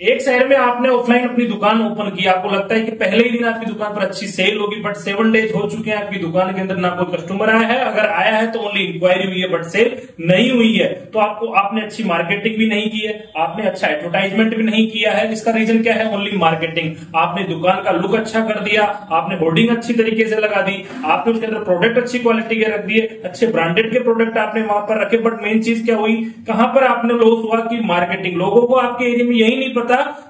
एक शहर में आपने ऑफलाइन अपनी दुकान ओपन की, आपको लगता है कि पहले ही दिन आपकी दुकान पर अच्छी सेल होगी, बट 7 डेज हो चुके हैं, आपकी दुकान के अंदर ना कोई कस्टमर आया है, अगर आया है तो ओनली इंक्वायरी हुई है बट सेल नहीं हुई है। तो आपने अच्छी मार्केटिंग भी नहीं की है, आपने अच्छा एडवर्टाइजमेंट भी नहीं किया है। इसका रीजन क्या है? Only marketing. आपने दुकान का लुक अच्छा कर दिया, आपने होर्डिंग अच्छी तरीके से लगा दी, आपने उसके अंदर प्रोडक्ट अच्छी क्वालिटी के रख दिए, अच्छे ब्रांडेड के प्रोडक्ट आपने वहां पर रखे, बट मेन चीज क्या हुई, कहां पर आपने लॉस हुआ कि मार्केटिंग। लोगों को आपके एरिया में यही नहीं पता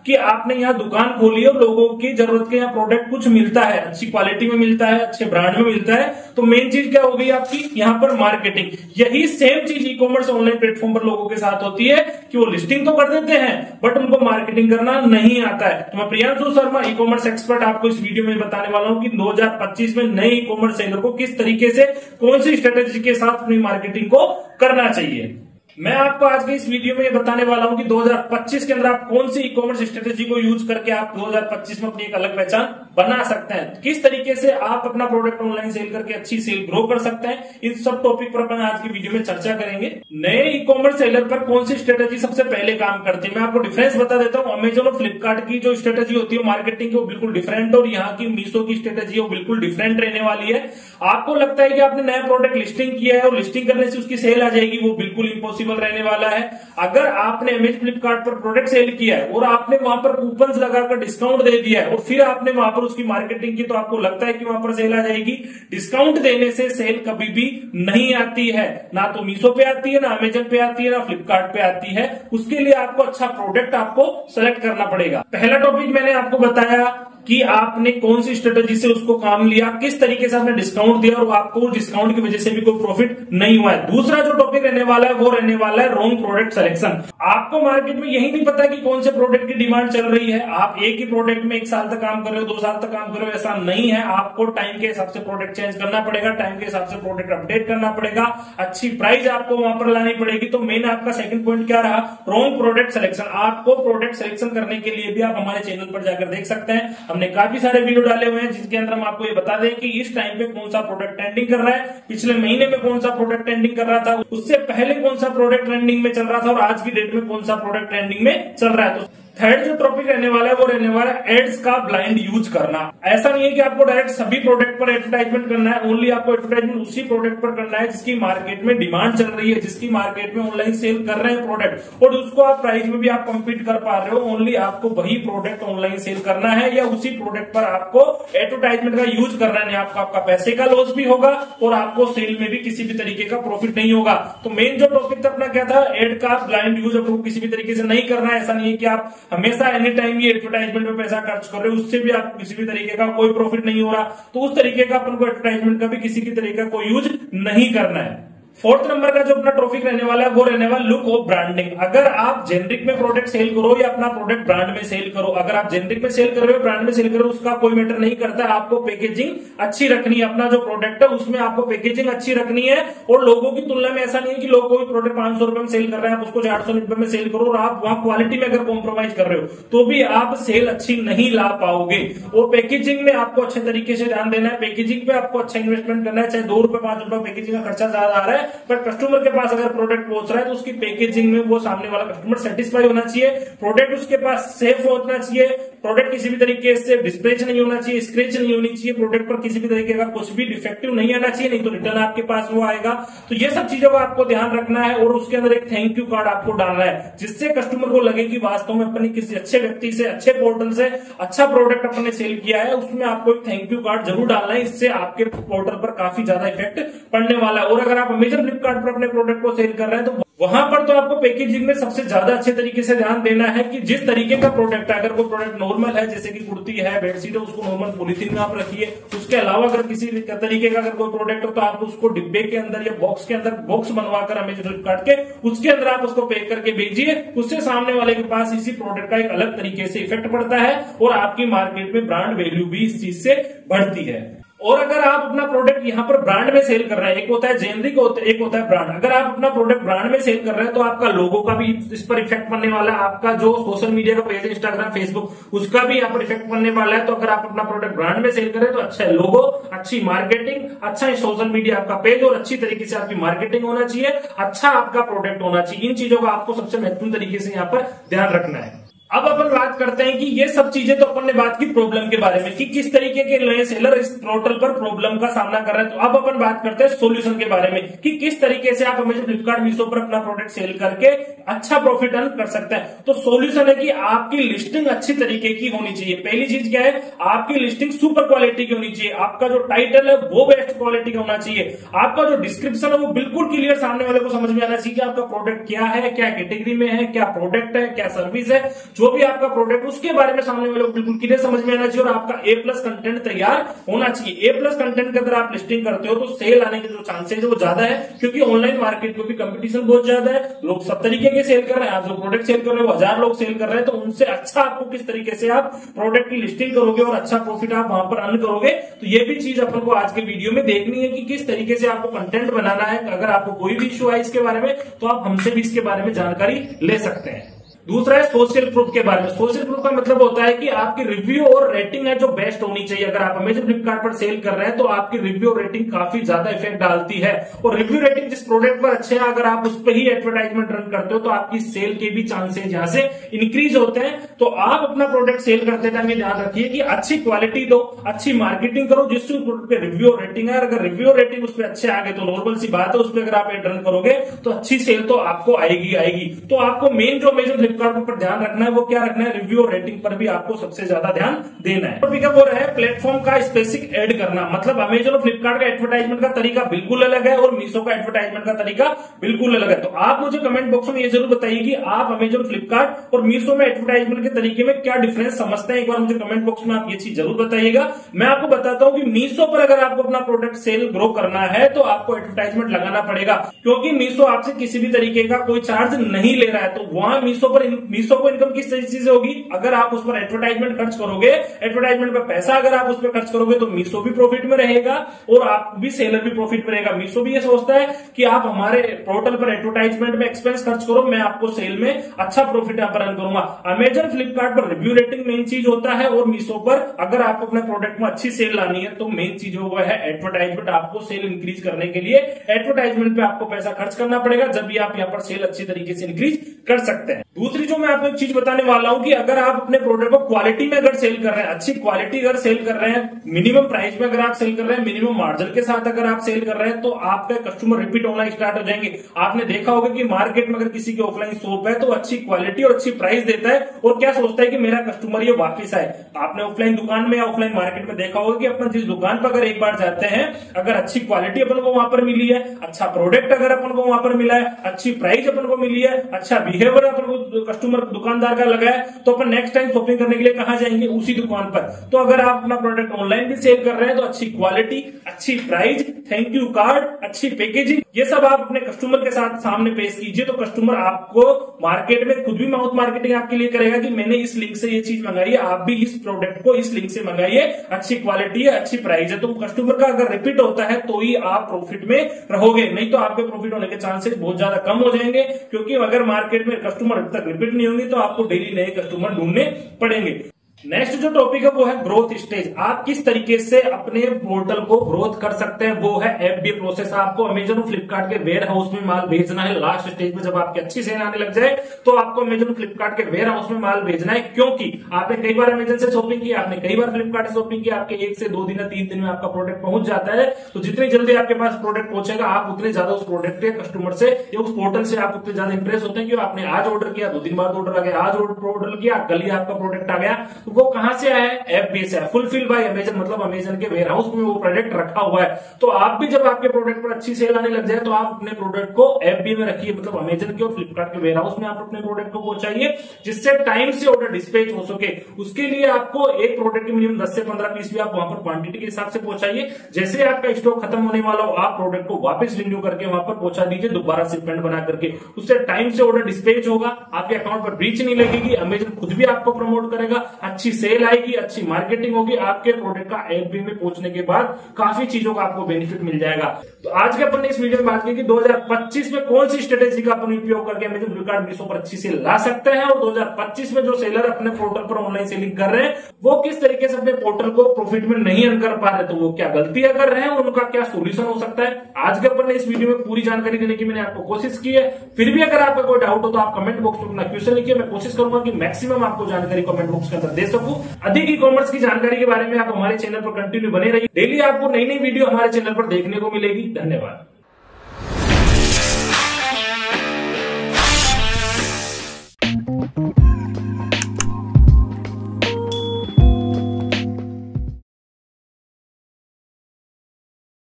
कि आपने यहाँ दुकान खोली और लोगों की जरूरत के यहाँ प्रोडक्ट कुछ मिलता है, अच्छी क्वालिटी में मिलता है, अच्छे ब्रांड में मिलता है। तो मेन चीज क्या हो गई आपकी यहाँ पर? मार्केटिंग। यही सेम चीज ई कॉमर्स ऑनलाइन प्लेटफॉर्म पर लोगों के साथ होती है कि वो लिस्टिंग तो कर देते हैं बट उनको मार्केटिंग करना नहीं आता है। तो मैं Priyanshu Sharma, e commerce expert, आपको इस वीडियो में बताने वाला हूं कि 2025 में नए ई कॉमर्स सेलर को किस तरीके से, कौन सी स्ट्रेटेजी के साथ अपनी मार्केटिंग को करना चाहिए। मैं आपको आज के इस वीडियो में ये बताने वाला हूं कि 2025 के अंदर आप कौन सी ई कॉमर्स स्ट्रेटेजी को यूज करके आप 2025 में अपनी एक अलग पहचान बना सकते हैं, किस तरीके से आप अपना प्रोडक्ट ऑनलाइन सेल करके अच्छी सेल ग्रो कर सकते हैं। इन सब टॉपिक पर अपन आज की वीडियो में चर्चा करेंगे। नए ई कॉमर्स सेलर पर कौन सी स्ट्रेटेजी सबसे पहले काम करती है, मैं आपको डिफरेंस बता देता हूं। अमेजन और फ्लिपकार्ट की जो स्ट्रेटेजी होती है मार्केटिंग की, वो बिल्कुल डिफरेंट, और यहाँ की मीशो की स्ट्रेटेजी वो बिल्कुल डिफरेंट रहने वाली है। आपको लगता है कि आपने नया प्रोडक्ट लिस्टिंग किया है और लिस्टिंग करने से उसकी सेल आ जाएगी, वो बिल्कुल इंपॉसिबल रहने वाला है। अगर आपने अमेजन फ्लिपकार्ट पर प्रोडक्ट सेल किया है और आपने वहां पर कूपन्स लगाकर डिस्काउंट दे दिया है और फिर आपने वहां पर उसकी मार्केटिंग की, तो आपको लगता है कि वहां पर सेल आ जाएगी। डिस्काउंट देने से सेल कभी भी नहीं आती है, ना तो मीशो पे आती है, ना अमेजन पे आती है, ना फ्लिपकार्ट पे आती है। उसके लिए आपको अच्छा प्रोडक्ट आपको सेलेक्ट करना पड़ेगा। पहला टॉपिक मैंने आपको बताया कि आपने कौन सी स्ट्रेटेजी से उसको काम लिया, किस तरीके से आपने डिस्काउंट दिया और आपको डिस्काउंट की वजह से भी कोई प्रॉफिट नहीं हुआ है। दूसरा जो टॉपिक रहने वाला है वो रहने वाला है रॉन्ग प्रोडक्ट सिलेक्शन। आपको मार्केट में यही नहीं पता कि कौन से प्रोडक्ट की डिमांड चल रही है। आप एक ही प्रोडक्ट में 1 साल तक काम कर रहे हो, 2 साल तक काम कर रहे हो, ऐसा नहीं है। आपको टाइम के हिसाब से प्रोडक्ट चेंज करना पड़ेगा, टाइम के हिसाब से प्रोडक्ट अपडेट करना पड़ेगा, अच्छी प्राइस आपको वहां पर लानी पड़ेगी। तो मेन आपका सेकंड पॉइंट क्या रहा? Wrong product selection. आपको प्रोडक्ट सिलेक्शन करने के लिए भी आप हमारे चैनल पर जाकर देख सकते हैं, हमने काफी सारे डाले हुए हैं जिसके अंदर हम आपको ये बता दें कि इस टाइम पे कौन सा प्रोडक्ट ट्रेंडिंग कर रहा है, पिछले महीने में कौन सा प्रोडक्ट ट्रेंडिंग कर रहा था, उससे पहले कौन सा प्रोडक्ट ट्रेंडिंग में चल रहा था और आज की डेट में कौन सा प्रोडक्ट ट्रेंडिंग में चल रहा है। तो थर्ड जो टॉपिक रहने वाला है वो रहने वाला है एड्स का ब्लाइंड यूज करना। ऐसा नहीं है कि आपको डायरेक्ट सभी प्रोडक्ट पर एडवर्टाइजमेंट करना है, ओनली आपको एडवर्टाइजमेंट उसी प्रोडक्ट पर करना है जिसकी मार्केट में डिमांड चल रही है, जिसकी मार्केट में ऑनलाइन सेल कर रहे हैं प्रोडक्ट, और उसको आप प्राइस में भी आप कम्पीट कर पा रहे हो। ओनली आपको वही प्रोडक्ट ऑनलाइन सेल करना है या उसी प्रोडक्ट पर आपको एडवर्टाइजमेंट का यूज करना है। आपका पैसे का लॉस भी होगा और आपको सेल में भी किसी भी तरीके का प्रॉफिट नहीं होगा। तो मेन जो टॉपिक था अपना क्या था? एड का ब्लाइंड यूज आपको किसी भी तरीके से नहीं करना है। ऐसा नहीं है कि आप हमेशा एनी टाइम ये एडवर्टाइजमेंट में पैसा खर्च कर रहे हो, उससे भी आपको किसी भी तरीके का कोई प्रॉफिट नहीं हो रहा। तो उस तरीके का अपन को एडवर्टाइजमेंट का भी किसी भी तरीके का कोई यूज नहीं करना है। फोर्थ नंबर का जो अपना टॉपिक रहने वाला है वो रहने वाला लुक ऑफ ब्रांडिंग। अगर आप जेनरिक में प्रोडक्ट सेल करो या अपना प्रोडक्ट ब्रांड में सेल करो, अगर आप जेनरिक में सेल कर रहे हो, ब्रांड में सेल कर रहे हो, उसका कोई मैटर नहीं करता। आपको पैकेजिंग अच्छी रखनी है, अपना जो प्रोडक्ट है उसमें आपको पैकेजिंग अच्छी रखनी है। और लोगों की तुलना में ऐसा नहीं है कि लोग कोई प्रोडक्ट 500 रुपए में सेल कर रहे हैं, आप उसको 400 रुपए में सेल करो और आप वहां क्वालिटी में अगर कॉम्प्रोमाइज कर रहे हो तो भी आप सेल अच्छी नहीं ला पाओगे। और पैकेजिंग में आपको अच्छे तरीके से ध्यान देना है, पैकेजिंग पे आपको अच्छा इन्वेस्टमेंट करना है। चाहे 2 रुपए 5 रुपए पैकेजिंग का खर्चा ज्यादा आ रहा है, पर कस्टमर के पास अगर प्रोडक्ट पहुंच रहा है तो उसकी पैकेजिंग में वो सामने वाला कस्टमर सेटिस्फाई होना चाहिए, प्रोडक्ट उसके पास सेफ होना चाहिए, प्रोडक्ट किसी भी तरीके से डिस्प्लेच नहीं होना चाहिए, स्क्रैच नहीं होनी चाहिए, प्रोडक्ट पर किसी भी तरीके का कुछ भी डिफेक्टिव नहीं आना चाहिए, नहीं तो रिटर्न आपके पास वो आएगा। तो ये सब चीजों का आपको ध्यान रखना है और उसके अंदर एक थैंक यू कार्ड आपको डालना है जिससे कस्टमर को लगे कि वास्तव में अपने किसी अच्छे व्यक्ति से, अच्छे पोर्टल से अच्छा प्रोडक्ट अपने सेल किया है। उसमें आपको एक थैंक यू कार्ड जरूर डालना है, इससे आपके पोर्टल पर काफी ज्यादा इफेक्ट पड़ने वाला है। और अगर आप अमेजन फ्लिपकार्ट पर अपने प्रोडक्ट को सेल कर रहे हैं तो वहां पर तो आपको पैकेजिंग में सबसे ज्यादा अच्छे तरीके से ध्यान देना है कि जिस तरीके का प्रोडक्ट है, अगर कोई प्रोडक्ट नॉर्मल है जैसे कि कुर्ती है, बेडशीट है, उसको नॉर्मल पॉलिथीन में आप रखिए। उसके अलावा अगर किसी तरीके का अगर कोई प्रोडक्ट हो तो आप उसको डिब्बे के अंदर या बॉक्स के अंदर, बॉक्स बनवाकर अमेजन फ्लिपकार्ट के, उसके अंदर आप उसको पैक करके भेजिए। उससे सामने वाले के पास इसी प्रोडक्ट का एक अलग तरीके से इफेक्ट पड़ता है और आपकी मार्केट में ब्रांड वैल्यू भी इस चीज से बढ़ती है। और अगर आप अपना प्रोडक्ट यहाँ पर ब्रांड में सेल कर रहे हैं, एक होता है जेनरिक, एक होता है ब्रांड। अगर आप अपना प्रोडक्ट ब्रांड में सेल कर रहे हैं तो आपका लोगो का भी इस पर इफेक्ट पड़ने वाला है, आपका जो सोशल मीडिया का पेज है, इंस्टाग्राम, फेसबुक, उसका भी यहाँ पर इफेक्ट पड़ने वाला है। तो अगर आप अपना प्रोडक्ट ब्रांड में सेल कर रहे हैं तो अच्छा लोगो, अच्छी मार्केटिंग, अच्छा सोशल मीडिया आपका पेज और अच्छी तरीके से आपकी मार्केटिंग होना चाहिए, अच्छा आपका प्रोडक्ट होना चाहिए। इन चीजों का आपको सबसे महत्वपूर्ण तरीके से यहाँ पर ध्यान रखना है। अब अपन बात करते हैं कि ये सब चीजें तो अपन ने बात की प्रॉब्लम के बारे में कि किस तरीके के नए सेलर इस पोर्टल पर प्रॉब्लम का सामना कर रहे हैं। तो अब अपन बात करते हैं सॉल्यूशन के बारे में कि किस तरीके से आप अमेजन, फ्लिपकार्ट, मीशो पर अपना प्रोडक्ट सेल करके अच्छा प्रॉफिट अर्न कर सकते हैं। तो सॉल्यूशन है कि आपकी लिस्टिंग अच्छी तरीके की होनी चाहिए। पहली चीज क्या है, आपकी लिस्टिंग सुपर क्वालिटी की होनी चाहिए। आपका जो टाइटल है वो बेस्ट क्वालिटी का होना चाहिए। आपका जो डिस्क्रिप्शन है वो बिल्कुल क्लियर सामने वाले को समझ में आना चाहिए कि आपका प्रोडक्ट क्या है, क्या कैटेगरी में है, क्या प्रोडक्ट है, क्या सर्विस है, जो भी आपका प्रोडक्ट उसके बारे में सामने वाले को बिल्कुल क्लियर समझ में आना चाहिए और आपका ए प्लस कंटेंट तैयार होना चाहिए। ए प्लस कंटेंट के अंदर आप लिस्टिंग करते हो तो सेल आने के जो चांसेस है वो ज्यादा है, क्योंकि ऑनलाइन मार्केट में भी कंपटीशन बहुत ज्यादा है। लोग सब तरीके के सेल कर रहे हैं। आप जो प्रोडक्ट सेल कर रहे हो 1000 लोग सेल कर रहे हैं, तो उनसे अच्छा आपको किस तरीके से आप प्रोडक्ट की लिस्टिंग करोगे और अच्छा प्रॉफिट आप वहां पर अर्न करोगे। तो ये भी चीज अपन को आज के वीडियो में देखनी है कि किस तरीके से आपको कंटेंट बनाना है। अगर आपको कोई भी इश्यू है इसके बारे में तो आप हमसे भी इसके बारे में जानकारी ले सकते हैं। दूसरा है सोशल प्रूफ के बारे में। सोशल प्रूफ का मतलब होता है कि आपकी रिव्यू और रेटिंग है जो बेस्ट होनी चाहिए। अगर आप अमेजन, फ्लिपकार्ट पर सेल कर रहे हैं तो आपकी रिव्यू और रेटिंग काफी ज्यादा इफेक्ट डालती है। और रिव्यू रेटिंग जिस प्रोडक्ट पर अच्छे हैं, अगर आप उस पर ही एडवर्टाइजमेंट रन करते हो तो आपकी सेल के भी चांसेस यहां से इंक्रीज होते हैं। तो आप अपना प्रोडक्ट सेल करते टाइम ये ध्यान रखिए कि अच्छी क्वालिटी दो, अच्छी मार्केटिंग करो जिससे प्रोडक्ट पे रिव्यू और रेटिंग है। अगर रिव्यू और रेटिंग उस पर अच्छे आ गए तो नॉर्मल सी बात है, उस पर अगर आप एड रन करोगे तो अच्छी सेल तो आपको आएगी। तो आपको मेन जो अमेजन, फ्लिपकार्ट पर ध्यान रखना है वो क्या रखना है, रिव्यू और रेटिंग पर भी आपको सबसे ज्यादा ध्यान देना है। पिकअप हो रहा है प्लेटफॉर्म का स्पेसिफिक ऐड करना। मतलब अमेजन और फ्लिपकार्ट का एडवर्टाइजमेंट का तरीका बिल्कुल अलग है और मीशो का एडवर्टाइजमेंट का तरीका बिल्कुल अलग है। तो आप मुझे कमेंट बॉक्स में ये जरूर बताइए कि आप अमेजन, फ्लिपकार्ट और मीशो में एडवर्टाइजमेंट के तरीके में क्या डिफरेंस समझते हैं। एक बार मुझे कमेंट बॉक्स में आप ये चीज जरूर बताइएगा। मैं आपको बताता हूं कि मीशो पर अगर आपको अपना प्रोडक्ट सेल ग्रो करना है तो आपको एडवर्टाइजमेंट लगाना पड़ेगा, क्योंकि मीशो आपसे किसी भी तरीके का कोई चार्ज नहीं ले रहा है। तो वहां मीशो को इनकम किस चीज होगी, अगर आप उस पर एडवर्टाइजमेंट खर्च करोगे, एडवर्टाइजमेंट पर पैसा अगर आप उस पर खर्च करोगे तो मीशो भी प्रॉफिट में रहेगा और आप भी, सेलर भी प्रॉफिट में रहेगा। मीशो भी ये सोचता है कि आप हमारे पोर्टल पर एडवर्टाइजमेंट में एक्सपेंस खर्च करो, मैं आपको सेल में अच्छा प्रॉफिट यहाँ पर अर्न करूंगा। अमेजन, फ्लिपकार्ट पर रिव्यू रेटिंग मेन चीज होता है और मीशो पर अगर आपको अपने प्रोडक्ट में अच्छी सेल लानी है तो मेन चीज वो है एडवर्टाइजमेंट। आपको सेल इंक्रीज करने के लिए एडवर्टाइजमेंट पे आपको पैसा खर्च करना पड़ेगा, जब भी आप यहाँ पर सेल अच्छी तरीके से इंक्रीज कर सकते हैं। दूसरी जो मैं आपको एक चीज बताने वाला हूं कि अगर आप अपने प्रोडक्ट को क्वालिटी में अगर सेल कर रहे हैं, अच्छी क्वालिटी अगर सेल कर रहे हैं, मिनिमम प्राइस में अगर आप सेल कर रहे हैं, मिनिमम मार्जिन के साथ अगर आप सेल कर रहे हैं तो आपका कस्टमर रिपीट होना स्टार्ट हो जाएंगे। आपने देखा होगा कि मार्केट में अगर किसी की ऑफलाइन शॉप है तो अच्छी क्वालिटी और अच्छी प्राइस देता है और क्या सोचता है कि मेरा कस्टमर ये वापिस आए। आपने ऑफलाइन दुकान में या ऑफलाइन मार्केट में देखा होगा कि अपना जिस दुकान पर अगर एक बार जाते हैं, अगर अच्छी क्वालिटी अपन को वहां पर मिली है, अच्छा प्रोडक्ट अगर अपन को वहां पर मिला है, अच्छी प्राइस अपन को मिली है, अच्छा बिहेवियर अपन को कस्टमर दुकानदार का लगा है, तो अपन नेक्स्ट टाइम शॉपिंग करने के लिए कहां जाएंगे, उसी दुकान पर। तो अगर आप अपना प्रोडक्ट ऑनलाइन भी सेल कर रहे हैं तो अच्छी क्वालिटी, अच्छी प्राइस, थैंक यू कार्ड, अच्छी पैकेजिंग, ये सब आप अपने कस्टमर के साथ सामने पेश कीजिए। तो कस्टमर आपको मार्केट में खुद भी माउथ मार्केटिंग आपके लिए करेगा कि मैंने इस लिंक से ये चीज मंगाई है, आप भी इस प्रोडक्ट को इस लिंक से मंगाइए, अच्छी क्वालिटी है, अच्छी प्राइस है। तो कस्टमर का अगर रिपीट होता है तो ही आप प्रॉफिट में रहोगे, नहीं तो आपके प्रॉफिट होने के चांसेस बहुत ज्यादा कम हो जाएंगे। क्योंकि अगर मार्केट में कस्टमर अब तक रिपीट नहीं होंगे तो आपको डेली नए कस्टमर ढूंढने पड़ेंगे। नेक्स्ट जो टॉपिक है वो है ग्रोथ स्टेज। आप किस तरीके से अपने पोर्टल को ग्रोथ कर सकते हैं, वो है एफबीए प्रोसेस। आपको अमेजन और फ्लिपकार्ट के वेयर हाउस में माल भेजना है। लास्ट स्टेज में जब आपकी अच्छी सेल आने लग जाए तो आपको अमेजन और फ्लिपकार्ट के वेयर हाउस में माल भेजना है, क्योंकि आपने कई बार अमेजन से शॉपिंग की, आपने कई बार फ्लिपकार्ट से शॉपिंग की, आपके 1 से 2 दिन या 3 दिन में आपका प्रोडक्ट पहुंच जाता है। तो जितनी जल्दी आपके पास प्रोडक्ट पहुंचेगा आप उतने ज्यादा उस प्रोडक्ट के कस्टमर से या उस पोर्टल से आप उतने ज्यादा इंप्रेस होते हैं कि आपने आज ऑर्डर किया, 2 दिन बाद ऑर्डर आ गया, आज ऑर्डर किया, कल ही आपका प्रोडक्ट आ गया। तो वो कहां से आया, एफबीए से, फुलफिल बाय अमेजन, मतलब अमेजन के वेयर हाउस में वो प्रोडक्ट रखा हुआ है। तो आप भी जब आपके प्रोडक्ट पर अच्छी सेल आने लग जाए तो आप अपने प्रोडक्ट को एफबीए में रखिए, मतलब अमेजन के और फ्लिपकार्ट के वेयर हाउस में आप अपने प्रोडक्ट को पहुंचाइए, जिससे टाइम से ऑर्डर डिस्पैच हो सके। उसके लिए आपको एक प्रोडक्ट के मिनिमम 10 से 15 पीस भी आप वहां पर क्वांटिटी के हिसाब से पहुंचाइए। जैसे आपका स्टॉक खत्म होने वाला हो आप प्रोडक्ट को वापस रिन्यू करके वहां पर पहुंचा दीजिए, दोबारा शिपमेंट बना करके। उससे टाइम से ऑर्डर डिस्पैच होगा, आपके अकाउंट पर ब्रीच नहीं लगेगी, अमेजन खुद भी आपको प्रमोट करेगा, अच्छी सेल आएगी, अच्छी मार्केटिंग होगी। आपके प्रोडक्ट का एफबीए में पहुंचने के बाद काफी चीजों का आपको बेनिफिट मिल जाएगा। तो आज के अपन ने इस वीडियो में बात की कि 2025 में कौन सी स्ट्रेटेजी का अपन उपयोग करके अमेजन फ्लिपकार्ट मीशो पर अच्छी सेल ला सकते हैं, और 2025 में जो सेलर अपने पोर्टल पर ऑनलाइन सेलिंग कर रहे हैं वो किस तरीके से अपने पोर्टल को प्रॉफिट में नहीं अर्न कर पा रहे, तो वो क्या गलतियां कर रहे हैं और उनका क्या सोल्यूशन हो सकता है। आज के अपन ने इस वीडियो में पूरी जानकारी देने की मैंने आपको कोशिश की है। फिर भी अगर आपका कोई डाउट हो तो आप कमेंट बॉक्स में अपना क्वेश्चन लिखिए, मैं कोशिश करूंगा कि मैक्सिमम आपको जानकारी कमेंट बॉक्स के अंदर दे सकूं। अधिक ई कॉमर्स की जानकारी के बारे में आप हमारे चैनल पर कंटिन्यू बने रहिए। डेली आपको नई नई वीडियो हमारे चैनल पर देखने को मिलेगी। धन्यवाद।